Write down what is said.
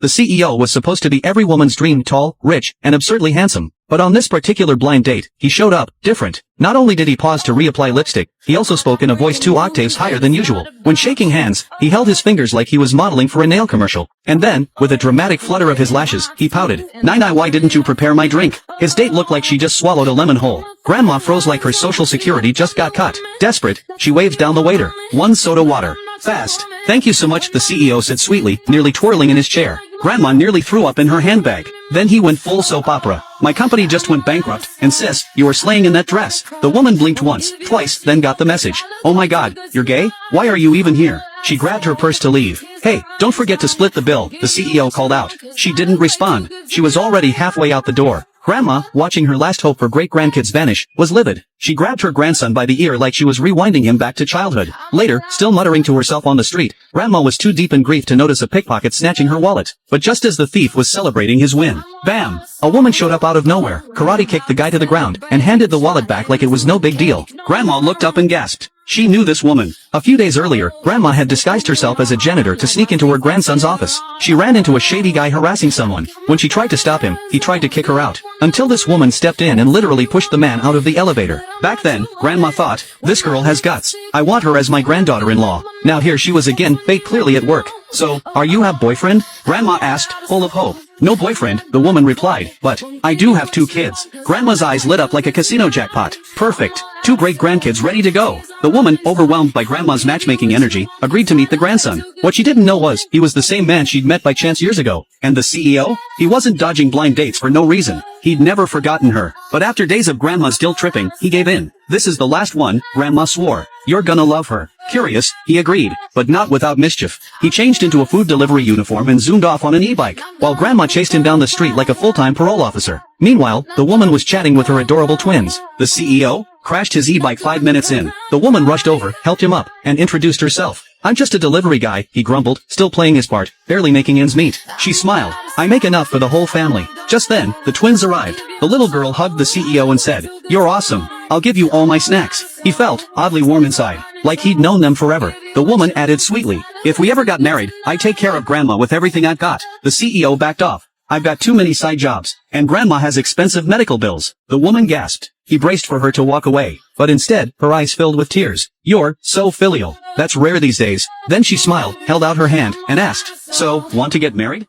The CEO was supposed to be every woman's dream, tall, rich, and absurdly handsome. But on this particular blind date, he showed up different. Not only did he pause to reapply lipstick, he also spoke in a voice 2 octaves higher than usual. When shaking hands, he held his fingers like he was modeling for a nail commercial. And then, with a dramatic flutter of his lashes, he pouted. "Nine, why didn't you prepare my drink?" His date looked like she just swallowed a lemon whole. Grandma froze like her social security just got cut. Desperate, she waved down the waiter. "One soda water. Fast." "Thank you so much," the CEO said sweetly, nearly twirling in his chair. Grandma nearly threw up in her handbag. Then he went full soap opera. "My company just went bankrupt, and sis, you were slaying in that dress." The woman blinked once, twice, then got the message. "Oh my god, you're gay? Why are you even here?" She grabbed her purse to leave. "Hey, don't forget to split the bill," the CEO called out. She didn't respond. She was already halfway out the door. Grandma, watching her last hope for great-grandkids vanish, was livid. She grabbed her grandson by the ear like she was rewinding him back to childhood. Later, still muttering to herself on the street, Grandma was too deep in grief to notice a pickpocket snatching her wallet. But just as the thief was celebrating his win, bam! A woman showed up out of nowhere, karate kicked the guy to the ground, and handed the wallet back like it was no big deal. Grandma looked up and gasped. She knew this woman. A few days earlier, Grandma had disguised herself as a janitor to sneak into her grandson's office. She ran into a shady guy harassing someone. When she tried to stop him, he tried to kick her out. Until this woman stepped in and literally pushed the man out of the elevator. Back then, Grandma thought, "This girl has guts. I want her as my granddaughter-in-law." Now here she was again, fate clearly at work. "So, are you have boyfriend?" Grandma asked, full of hope. "No boyfriend," the woman replied, "but I do have 2 kids." Grandma's eyes lit up like a casino jackpot. Perfect. 2 great grandkids ready to go. The woman, overwhelmed by Grandma's matchmaking energy, agreed to meet the grandson. What she didn't know was, he was the same man she'd met by chance years ago. And the CEO? He wasn't dodging blind dates for no reason. He'd never forgotten her. But after days of Grandma's guilt tripping, he gave in. "This is the last one," Grandma swore. "You're gonna love her." Curious, he agreed, but not without mischief. He changed into a food delivery uniform and zoomed off on an e-bike, while Grandma chased him down the street like a full-time parole officer. Meanwhile, the woman was chatting with her adorable twins. The CEO crashed his e-bike 5 minutes in. The woman rushed over, helped him up, and introduced herself. "I'm just a delivery guy," he grumbled, still playing his part, barely making ends meet. She smiled. "I make enough for the whole family." Just then, the twins arrived. The little girl hugged the CEO and said, "You're awesome. I'll give you all my snacks." He felt oddly warm inside, like he'd known them forever. The woman added sweetly, "If we ever got married, I'd take care of Grandma with everything I've got." The CEO backed off. "I've got too many side jobs, and Grandma has expensive medical bills." The woman gasped. He braced for her to walk away, but instead, her eyes filled with tears. "You're so filial. That's rare these days." Then she smiled, held out her hand, and asked, "So, want to get married?"